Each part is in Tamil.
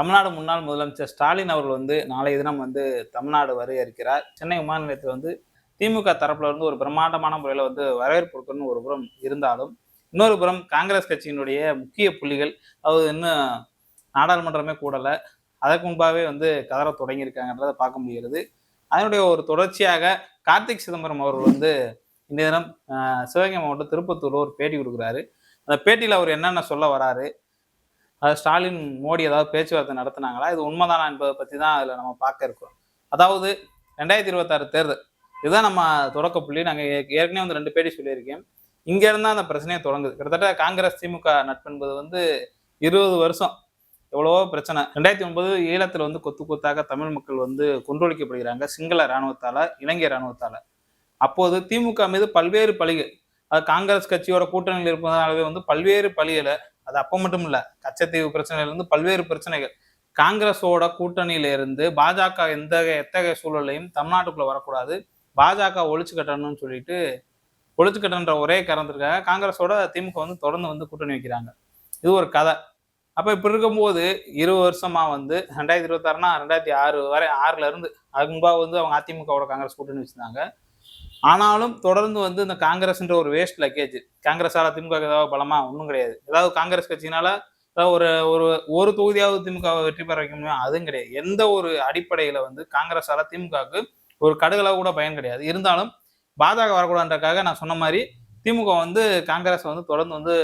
தமிழ்நாடு முன்னாள் முதலமைச்சர் ஸ்டாலின் அவர்கள் வந்து நாளைய தினம் வந்து தமிழ்நாடு வர இருக்கிறார். சென்னை விமான நிலையத்தில் வந்து திமுக தரப்புல இருந்து ஒரு பிரம்மாண்டமான முறையில் வந்து வரவேற்பு கொடுக்கணும்னு ஒரு புறம் இருந்தாலும், இன்னொரு புறம் காங்கிரஸ் கட்சியினுடைய முக்கிய புள்ளிகள் அதாவது இன்னும் நாடாளுமன்றமே கூடல. அதற்கு முன்பாகவே வந்து கதற தொடங்கியிருக்காங்கன்றதை பார்க்க முடிகிறது. அதனுடைய ஒரு தொடர்ச்சியாக கார்த்திக் சிதம்பரம் அவர்கள் வந்து இந்த தினம் சிவகங்கை மாவட்டம் திருப்பத்தூர்ல ஒரு பேட்டி கொடுக்குறாரு. அந்த பேட்டியில் அவர் என்னென்ன சொல்ல வராரு, ஸ்டாலின் மோடி ஏதாவது பேச்சுவார்த்தை நடத்தினாங்களா, இது உண்மைதானா என்பதை பற்றி தான் அதில் நம்ம பார்க்க இருக்கிறோம். அதாவது 2026 தேர்தல் இதுதான் நம்ம தொடக்க புள்ளி. நாங்கள் ஏற்கனவே வந்து 2 பேட்டி சொல்லியிருக்கேன். இங்க இருந்தா அந்த பிரச்சனையே தொடங்குது. கிட்டத்தட்ட காங்கிரஸ் திமுக நட்பு என்பது வந்து 20 வருஷம் எவ்வளவோ பிரச்சனை. 2009 ஈழத்துல வந்து கொத்து கொத்தாக தமிழ் மக்கள் வந்து கொன்றொழிக்கப்படுகிறாங்க சிங்கள இராணுவத்தால, இலங்கை இராணுவத்தால. அப்போது திமுக மீது பல்வேறு பழிகள், அது காங்கிரஸ் கட்சியோட கூட்டணியில் இருப்பதனாலவே வந்து பல்வேறு பழிகளை, அது அப்ப மட்டும் இல்ல, கச்சத்தீவு பிரச்சனையில இருந்து பல்வேறு பிரச்சனைகள், காங்கிரஸோட கூட்டணியில இருந்து பாஜக எத்தகைய சூழலையும் தமிழ்நாட்டுக்குள்ள வரக்கூடாது, பாஜக ஒழிச்சு கட்டணும்னு சொல்லிட்டு ஒழிச்சு கட்டணுன்ற ஒரே காரணத்திற்காக காங்கிரஸோட திமுக வந்து தொடர்ந்து வந்து கூட்டணி வைக்கிறாங்க. இது ஒரு கதை. அப்ப இப்படி இருக்கும்போது 20 வருஷமா வந்து 2026னா 2006 வரை 6ல இருந்து அதுக்கு முன்பாக வந்து அவங்க அதிமுகவோட காங்கிரஸ் கூட்டணி வச்சிருந்தாங்க. ஆனாலும் தொடர்ந்து வந்து இந்த காங்கிரஸ்ன்ற ஒரு வேஸ்ட் லக்கேஜ், காங்கிரஸால திமுக ஏதாவது பலமா ஒன்றும் கிடையாது. ஏதாவது காங்கிரஸ் கட்சியினால ஒரு ஒரு ஒரு தொகுதியாவது திமுக வெற்றி பெற வைக்க முடியும், அதுவும் கிடையாது. எந்த ஒரு அடிப்படையில வந்து காங்கிரஸால திமுகவுக்கு ஒரு கடுகளவு கூட பயன் கிடையாது. இருந்தாலும் பாஜக வரக்கூடாதுன்றக்காக நான் சொன்ன மாதிரி திமுக வந்து காங்கிரஸ் வந்து தொடர்ந்து வந்து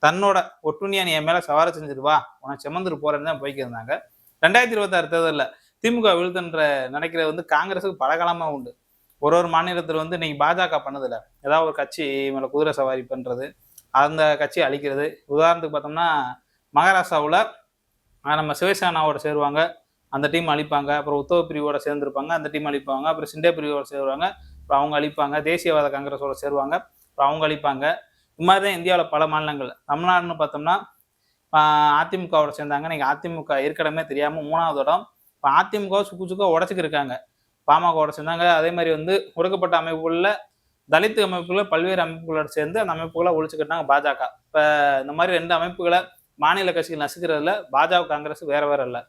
தன்னோட ஒட்டுண்ணியா நீ என் மேல சவாரி செஞ்சுட்டு வா, உனக்கு செமந்துட்டு போறேன்னு தான் போய்க்கிருந்தாங்க. 2026 தேர்தலில் திமுக வீழ்த்துன்ற நினைக்கிறது வந்து காங்கிரஸுக்கு பலகாலமா உண்டு. ஒரு மாநிலத்தில் வந்து இன்னைக்கு பாஜக பண்ணதில்ல, ஏதாவது ஒரு கட்சி மேல குதிரை சவாரி பண்றது, அந்த கட்சியை அழிக்கிறது. உதாரணத்துக்கு பார்த்தோம்னா மகாராஷ்டிராவில் நம்ம சிவசேனாவோட சேருவாங்க, அந்த டீம் அழிப்பாங்க. அப்புறம் உத்தவ பிரிவோட சேர்ந்துருப்பாங்க, அந்த டீம் அழிப்பாங்க. அப்புறம் சிண்டே பிரிவோட சேருவாங்க, அப்புறம் அவங்க அழிப்பாங்க. தேசியவாத காங்கிரஸோட சேருவாங்க, அப்புறம் அவங்க அழிப்பாங்க. இது மாதிரி தான் இந்தியாவில் பல மாநிலங்கள். தமிழ்நாடுன்னு பார்த்தோம்னா அதிமுகவோட சேர்ந்தாங்க. இன்னைக்கு அதிமுக இருக்கடமே தெரியாம 3வது இடம். இப்போ அதிமுக சுக்கு உடச்சிக்கு இருக்காங்க. பாமகவோட சேர்ந்தாங்க. அதே மாதிரி வந்து ஒடுக்கப்பட்ட அமைப்புகளில் தலித் அமைப்புகளில் பல்வேறு அமைப்புகளோட சேர்ந்து அந்த அமைப்புகளை ஒழிச்சுக்கிட்டாங்க பாஜக. இப்போ இந்த மாதிரி 2 அமைப்புகளை மாநில கட்சிகள் நசுக்கிறதுல பாஜக காங்கிரஸ் வேற இல்லை.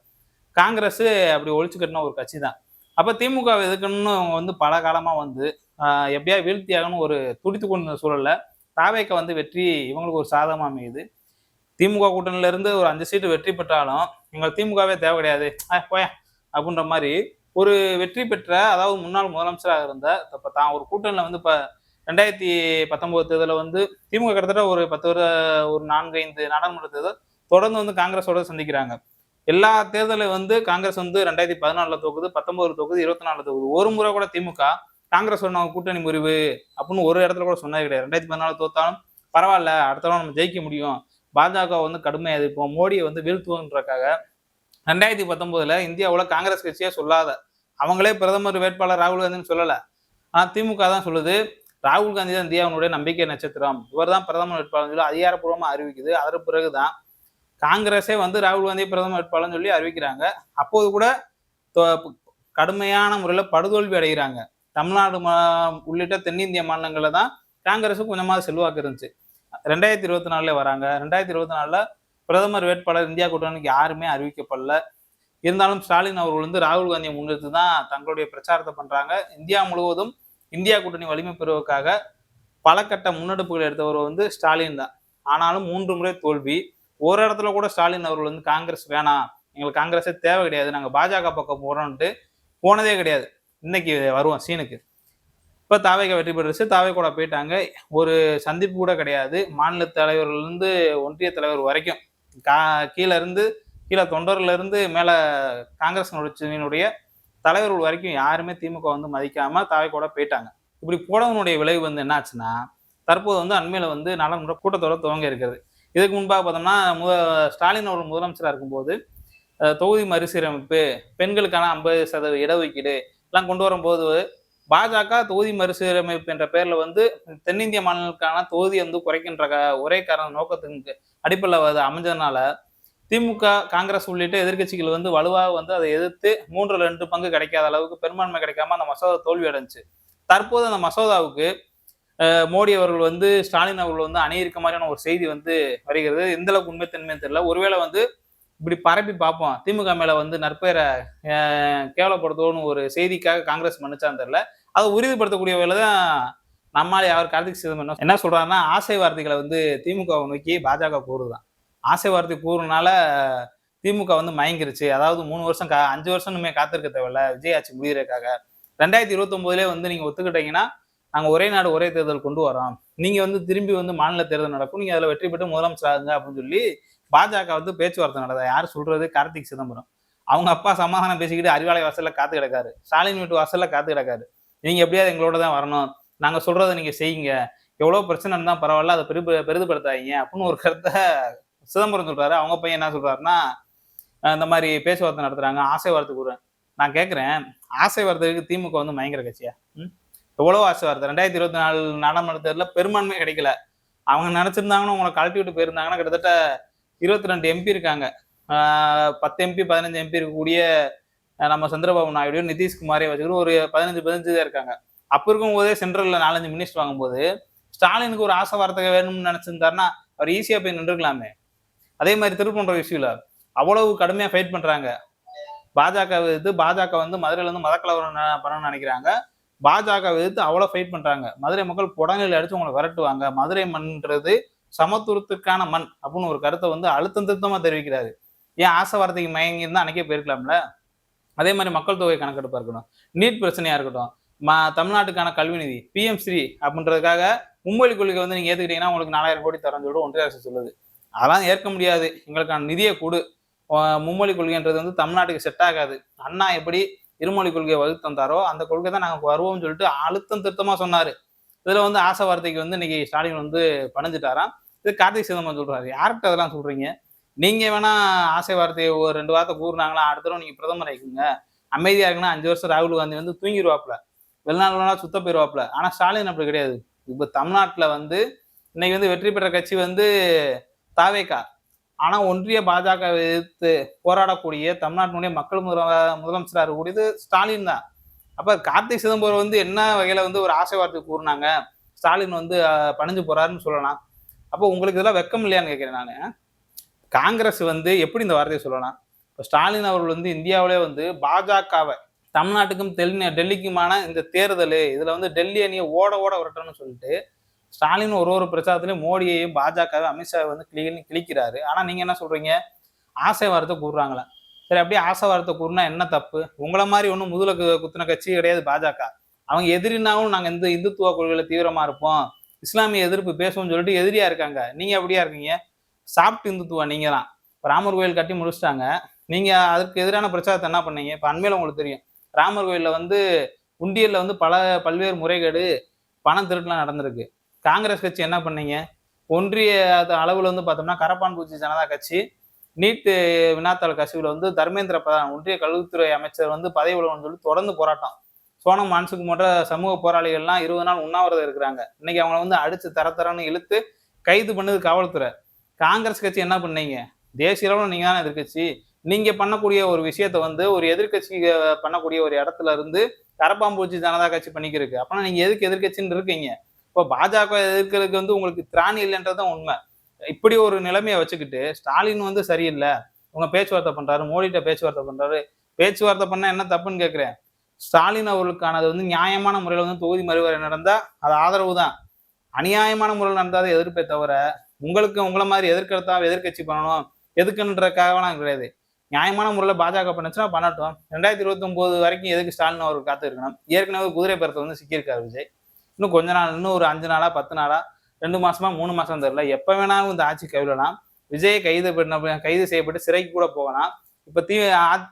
காங்கிரஸ் அப்படி ஒழிச்சு கட்டின ஒரு கட்சி தான். அப்ப திமுக எதுக்குன்னு அவங்க வந்து பல காலமா வந்து எப்படியா வீழ்த்தியாகணும் ஒரு துடித்து கொண்ட சூழல்ல தாவேக்க வந்து வெற்றி இவங்களுக்கு ஒரு சாதகமா அமையுது. திமுக கூட்டணியில இருந்து ஒரு 5 சீட்டு வெற்றி பெற்றாலும் எங்களுக்கு திமுகவே தேவை கிடையாது போய அப்படின்ற மாதிரி ஒரு வெற்றி பெற்ற, அதாவது முன்னாள் முதலமைச்சராக இருந்த இப்ப தான் ஒரு கூட்டணியில வந்து இப்ப 2019 தேர்தலில் வந்து திமுக கிட்டத்தட்ட ஒரு 10 ஒரு 4-5 நாடாளுமன்ற தேர்தல் தொடர்ந்து வந்து காங்கிரஸோட சந்திக்கிறாங்க. எல்லா தேர்தலையும் வந்து காங்கிரஸ் வந்து 2014 தோக்குது, 19 தோக்குது, 24 தோக்குது. ஒரு முறை கூட திமுக காங்கிரஸ் கூட்டணி முறிவு அப்படின்னு ஒரு இடத்துல கூட சொன்னது கிடையாது. 2014 தோத்தாலும் பரவாயில்ல, அடுத்த தடவை நம்ம ஜெயிக்க முடியும், பாஜக வந்து கடுமையாக எதிர்ப்போம், மோடியை வந்து வீழ்த்துவோன்றக்காக 2019 இந்தியாவில் காங்கிரஸ் கட்சியே சொல்லாத, அவங்களே பிரதமர் வேட்பாளர் ராகுல் காந்தின்னு சொல்லல, ஆனா திமுக தான் சொல்லுது ராகுல் காந்தி தான் இந்தியாவினுடைய நம்பிக்கை நட்சத்திரம், இவர் தான் பிரதமர் வேட்பாளர் சொல்லி அதிகாரப்பூர்வமா அறிவிக்குது. அதற்கு பிறகுதான் காங்கிரஸே வந்து ராகுல் காந்தி பிரதமர் வேட்பாளர் சொல்லி அறிவிக்கிறாங்க. அப்போது கூட கடுமையான முறையில் படுதோல்வி அடைகிறாங்க. தமிழ்நாடு உள்ளிட்ட தென்னிந்திய மாநிலங்கள்ல தான் காங்கிரஸுக்கு கொஞ்சமாவது செல்வாக்கு இருந்துச்சு. 2024 வராங்க. 2024 பிரதமர் வேட்பாளர் இந்தியா கூட்டணிக்கு யாருமே அறிவிக்கப்படல. இருந்தாலும் ஸ்டாலின் அவர்கள் வந்து ராகுல் காந்தியை முன்னிறுத்தி தான் தங்களுடைய பிரச்சாரத்தை பண்றாங்க. இந்தியா முழுவதும் இந்தியா கூட்டணி வலிமை பெறுவதற்காக பல கட்ட முன்னெடுப்புகள் எடுத்தவர் வந்து ஸ்டாலின் தான். ஆனாலும் 3 முறை தோல்வி. ஒரு இடத்துல கூட ஸ்டாலின் அவர்கள் வந்து காங்கிரஸ் வேணாம், எங்களுக்கு காங்கிரஸே தேவை கிடையாது, நாங்கள் பாஜக பக்கம் போறோம்ட்டு போனதே கிடையாது. இன்னைக்கு வருவோம் சீனுக்கு. இப்போ தாவேக வெற்றி பெற்றுச்சு, தாவே கூட போயிட்டாங்க. ஒரு சந்திப்பு கூட கிடையாது. மாநில தலைவர்லேருந்து ஒன்றிய தலைவர் வரைக்கும் கீழே தொண்டர்ல இருந்து மேல காங்கிரஸ் கட்சியினுடைய தலைவர்கள் வரைக்கும் யாருமே திமுக வந்து மதிக்காம தாவே கூட போயிட்டாங்க. இப்படி போனவனுடைய விளைவு வந்து என்ன ஆச்சுன்னா, தற்போது வந்து அண்மையில வந்து நாடாளுமன்ற கூட்டத்தொட துவங்க இருக்கிறது. இதுக்கு முன்பாக பார்த்தோம்னா ஸ்டாலின் அவர்கள் முதலமைச்சராக இருக்கும்போது தொகுதி மறுசீரமைப்பு, பெண்களுக்கான 50% இடஒதுக்கீடு எல்லாம் கொண்டு வரும்போது பாஜக தொகுதி மறுசீரமைப்பு என்ற பெயர்ல வந்து தென்னிந்திய மாநிலங்களுக்கான தொகுதி வந்து குறைக்கின்ற ஒரே காரண நோக்கத்துக்கு அடிப்படையில் அமைஞ்சதுனால திமுக காங்கிரஸ் உள்ளிட்ட எதிர்கட்சிகள் வந்து வலுவாக வந்து அதை எதிர்த்து 3/2 பங்கு கிடைக்காத அளவுக்கு பெரும்பான்மை கிடைக்காம அந்த மசோதா தோல்வி அடைஞ்சு. தற்போது அந்த மசோதாவுக்கு மோடி அவர்கள் வந்து ஸ்டாலின் அவர்கள் வந்து அணியிருக்க மாதிரியான ஒரு செய்தி வந்து வருகிறது. எந்த அளவுக்கு உண்மைத்தன்மைன்னு தெரியல. ஒருவேளை வந்து இப்படி பரப்பி பார்ப்போம். திமுக மேல வந்து நற்பெயரை கேவலப்படுத்தணும்னு ஒரு செய்திக்காக காங்கிரஸ் பண்ணுச்சான்னு தெரியல. அதை உறுதிப்படுத்தக்கூடிய வேலை தான் நம்மால் யார் கார்த்திக் சிதம்பரம் என்ன சொல்றாருன்னா, ஆசை வார்த்தைகளை வந்து திமுகவை நோக்கி பாஜக கூறுதான். ஆசை வார்த்தை கூறுனால திமுக வந்து மயங்கிருச்சு. அதாவது 3 வருஷம் 5 வருஷம் இனிமே காத்திருக்க தேவையில்ல விஜய் ஆட்சி முடியறதுக்காக. 2029லயே வந்து நீங்க ஒத்துக்கிட்டீங்கன்னா, நாங்க ஒரே நாடு ஒரே தேர்தல் கொண்டு வரோம். நீங்க வந்து திரும்பி வந்து மாநில தேர்தல் நடக்கும். நீங்க அதுல வெற்றி பெற்று முதலமைச்சர் ஆகுங்க அப்படின்னு சொல்லி பாஜக வந்து பேச்சுவார்த்தை நடக்குது. யார் சொல்றது? கார்த்திக் சிதம்பரம். அவங்க அப்பா சமாதானம் பேசிக்கிட்டு அறிவாலய வாசல்ல காத்து கிடக்காரு. ஸ்டாலின் வீட்டு வாசல்ல காத்து கிடக்காரு. நீங்க எப்படியாவது எங்களோட தான் வரணும். நாங்க சொல்றதை நீங்க செய்யுங்க. எவ்வளவு பிரச்சனை இருந்தா பரவாயில்ல, அதை பெரிதுபடுத்தாதீங்க அப்படின்னு ஒரு கருத்தை சிதம்பரம் சொல்றாரு. அவங்க பையன் என்ன சொல்றாருன்னா, இந்த மாதிரி பேச்சுவார்த்தை நடத்துறாங்க, ஆசை வார்த்தை கூறுறேன். நான் கேட்கிறேன், ஆசை வார்த்தைக்கு திமுக வந்து மயங்கர கட்சியா? எவ்வளவோ ஆசை வார்த்தை. 2024 நாடாளுமன்ற தேர்தலில் பெரும்பான்மை கிடைக்கல. அவங்க நினைச்சிருந்தாங்கன்னா, உங்களை கழட்டி விட்டு போயிருந்தாங்கன்னா, கிட்டத்தட்ட 22 எம்பி இருக்காங்க. 10 எம்பி 15 எம்பி இருக்கக்கூடிய நம்ம சந்திரபாபு நாயுடு, நிதிஷ்குமாரே வச்சுக்கிட்டு ஒரு 15 தான் இருக்காங்க. அப்ப இருக்கும் போதே சென்ட்ரல்ல 4-5 மினிஸ்டர் வாங்கும்போது ஸ்டாலினுக்கு ஒரு ஆசை வார்த்தை வேணும்னு நினைச்சிருந்தாருன்னா அவர் ஈஸியா போய் நின்றுக்கலாமே. அதே மாதிரி திருப்பூர் விஷயம்ல அவ்வளவு கடுமையா ஃபைட் பண்றாங்க. பாஜக எதிர்த்து பாஜக வந்து மதுரையில இருந்து மதக்கலவரம் பண்ணணும்னு நினைக்கிறாங்க. பாஜக எதிர்த்து அவ்வளவு ஃபைட் பண்றாங்க. மதுரை மக்கள் புடநிலை அடிச்சு உங்களை விரட்டுவாங்க. மதுரை மண்ன்றது சமத்துவத்துக்கான மண் அப்படின்னு ஒரு கருத்தை வந்து அழுத்தம் திருத்தமா தெரிவிக்கிறாரு. ஏன் ஆசை வார்த்தைக்கு மயங்கி இருந்தா அன்னைக்கே போயிருக்கலாம்ல. அதே மாதிரி மக்கள் தொகை கணக்கெடுப்பா இருக்கட்டும், நீட் பிரச்சனையா இருக்கட்டும், தமிழ்நாட்டுக்கான கல்வி நிதி பிஎம் ஸ்ரீ அப்படின்றதுக்காக மும்மொழி கொள்கை வந்து நீங்க ஏத்துக்கிட்டீங்கன்னா உங்களுக்கு 4000 கோடி தரேன்னு சொல்லிட்டு ஒன்றிய அரசு சொல்லுது. அதெல்லாம் ஏற்க முடியாது. எங்களுக்கான நிதியை கொடு. மும்மொழி கொள்கைன்றது வந்து தமிழ்நாட்டுக்கு செட் ஆகாது. அண்ணா எப்படி இருமொழி கொள்கையை வகுத்து தந்தாரோ அந்த கொள்கை தான் நாங்கள் வருவோம்னு சொல்லிட்டு அழுத்தம் திருத்தமா சொன்னாரு. இதுல வந்து ஆசை வார்த்தைக்கு வந்து இன்னைக்கு ஸ்டாலின் வந்து பணிஞ்சிட்டாராம். இது கார்த்திக் சிதம்பரம் சொல்றாரு. யார்கிட்ட அதெல்லாம் சொல்றீங்க? நீங்க வேணா ஆசை வார்த்தையை ஒரு 2 வார்த்தை கூறுனாங்களா, அடுத்த தடவை நீங்க பிரதமர் ஆயிக்குங்க. அமைதியா இருக்குன்னா 5 வருஷம் ராகுல் காந்தி வந்து தூங்கிடுவாப்ல, வெளிநாடுலாம் சுத்த போயிருவாப்ல. ஆனா ஸ்டாலின் அப்படி கிடையாது. இப்ப தமிழ்நாட்டுல வந்து இன்னைக்கு வந்து வெற்றி பெற்ற கட்சி வந்து தாவேகா. ஆனா ஒன்றிய பாஜக எதிர்த்து போராடக்கூடிய தமிழ்நாட்டினுடைய மக்கள் முதலமைச்சராக இருக்கக்கூடியது ஸ்டாலின் தான். அப்ப கார்த்திக் சிதம்பரம் வந்து என்ன வகையில வந்து ஒரு ஆசை வார்த்தை கூறினாங்க, ஸ்டாலின் வந்து பணிஞ்சு போறாருன்னு சொல்லலாம். அப்போ உங்களுக்கு இதெல்லாம் வெக்கம் இல்லையான்னு கேட்கிறேன் நானு. காங்கிரஸ் வந்து எப்படி இந்த வார்த்தையை சொல்லலாம்? இப்போ ஸ்டாலின் அவர்கள் வந்து இந்தியாவிலே வந்து பாஜகவை தமிழ்நாட்டுக்கும் டெல்லிக்குமான இந்த தேர்தல் இதுல வந்து டெல்லி அணியை ஓட விரட்டணும்னு சொல்லிட்டு ஸ்டாலின் ஒரு பிரச்சாரத்திலையும் மோடியையும் பாஜகவை அமித்ஷா வந்து கிழிக்கிறாரு. ஆனா நீங்க என்ன சொல்றீங்க? ஆசை வார்த்தை கூறுறாங்களா? சரி, அப்படியே ஆசை வார்த்தை கூறுனா என்ன தப்பு? உங்களை மாதிரி ஒன்றும் முதுல குத்தின கட்சி கிடையாது பாஜக. அவங்க எதிரினாவும் நாங்க இந்த இந்துத்துவ கொள்கையில தீவிரமா இருப்போம், இஸ்லாமிய எதிர்ப்பு பேசுவோம்னு சொல்லிட்டு எதிரியா இருக்காங்க. நீங்க அப்படியா இருக்கீங்க? சாப்பிட்டு இந்துத்துவா நீங்க தான். ராமர் கோயில் கட்டி முடிச்சிட்டாங்க. நீங்க அதுக்கு எதிரான பிரச்சாரத்தை என்ன பண்ணீங்க? இப்ப அண்மையில உங்களுக்கு தெரியும், ராமர் கோயில்ல வந்து உண்டியல்ல வந்து பல்வேறு முறைகேடு, பணம் திருட்டுலாம் நடந்திருக்கு. காங்கிரஸ் கட்சி என்ன பண்ணீங்க? ஒன்றிய அளவுல வந்து பார்த்தோம்னா கரப்பான் பூச்சி ஜனதா கட்சி நீட் வினாத்தாள் கசிவுல வந்து தர்மேந்திர பிரதான் ஒன்றிய கல்வித்துறை அமைச்சர் வந்து பதவி விலகணும்னு சொல்லி தொடர்ந்து போராட்டம். சோனம் மான்சுக்கு போன்ற சமூக போராளிகள்லாம் 20 நாள் உண்ணாவிரதம் இருக்கிறாங்க. இன்னைக்கு அவங்களை வந்து அடிச்சு தரன்னு இழுத்து கைது பண்ணது காவல்துறை. காங்கிரஸ் கட்சி என்ன பண்ணீங்க? தேசிய அளவில் நீங்க தானே எதிர்கட்சி. நீங்க பண்ணக்கூடிய ஒரு விஷயத்த வந்து ஒரு எதிர்கட்சி பண்ணக்கூடிய ஒரு இடத்துல இருந்து கரப்பாம்பூச்சி ஜனதா கட்சி பண்ணிக்கிறதுக்கு அப்பனா நீங்க எதுக்கு எதிர்கட்சின்னு இருக்கீங்க? இப்போ பாஜக எதிர்க்கிறதுக்கு வந்து உங்களுக்கு திராணி இல்லைன்றதுதான் உண்மை. இப்படி ஒரு நிலைமையை வச்சுக்கிட்டு ஸ்டாலின் வந்து சரியில்லை, உங்க பேச்சுவார்த்தை பண்றாரு, மோடிட்ட பேச்சுவார்த்தை பண்றாரு. பேச்சுவார்த்தை பண்ணா என்ன தப்புன்னு கேட்கிறேன். ஸ்டாலின் அவர்களுக்கானது வந்து நியாயமான முறையில் வந்து தொகுதி மறுவரை நடந்தா அது ஆதரவு தான். அநியாயமான முறையில் நடந்தாத எதிர்ப்பே தவிர உங்களுக்கு உங்களை மாதிரி எதிர்க்கிறதா எதிர்கட்சி பண்ணணும் எதுக்குன்றதுக்காகலாம் கிடையாது. நியாயமான முறையில் பாஜக பண்ணுச்சுன்னா பண்ணட்டும். 2029 வரைக்கும் எதுக்கு ஸ்டாலின் அவருக்கு காத்து இருக்கணும்? ஏற்கனவே குதிரை பேரத்தை வந்து சிக்கியிருக்காரு விஜய். இன்னும் கொஞ்ச நாள், இன்னும் ஒரு 5 நாளா 10 நாளா 2 மாசமா 3 மாசம் தெரியல, எப்ப வேணாலும் இந்த ஆட்சி கைவிடலாம். விஜயை கைது செய்யப்பட்டு சிறைக்கு கூட போகலாம். இப்ப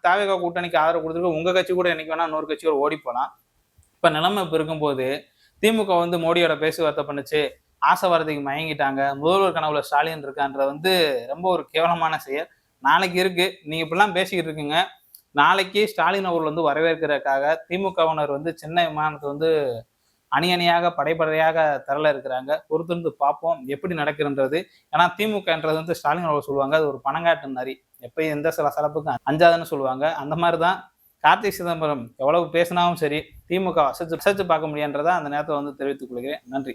தாவேகா கூட்டணிக்கு ஆதரவு கொடுத்துருக்கு உங்க கட்சி கூட என்னைக்கு வேணா இன்னொரு கட்சியோட ஓடி போகலாம். இப்ப நிலைமை இப்ப இருக்கும்போது திமுக வந்து மோடியோட பேச்சுவார்த்தை பண்ணுச்சு, ஆசை வார்த்தைக்கு மயங்கிட்டாங்க, முதல்வர் கனவுல ஸ்டாலின் இருக்கான்றது வந்து ரொம்ப ஒரு கேவலமான செயல். நாளைக்கு இருக்கு, நீங்க இப்படிலாம் பேசிக்கிட்டு இருக்குங்க. நாளைக்கு ஸ்டாலின் அவர்கள் வந்து வரவேற்கிறதுக்காக திமுகவினர் வந்து சென்னை விமானத்தை வந்து அணியாக படைப்படையாக தரல இருக்கிறாங்க. பொறுத்திருந்து பார்ப்போம் எப்படி நடக்குன்றது. ஏன்னா திமுகன்றது வந்து ஸ்டாலின் அவர்கள் சொல்லுவாங்க, அது ஒரு பணங்காட்டு நரி, எப்பயும் எந்த சில சலப்புக்கும் அஞ்சாதுன்னு சொல்லுவாங்க. அந்த மாதிரிதான் கார்த்திக் சிதம்பரம் எவ்வளவு பேசினாலும் சரி திமுக அசைச்சு பார்க்க முடியாதுன்றதை அந்த நேரத்தை வந்து தெரிவித்துக் கொள்கிறேன். நன்றி.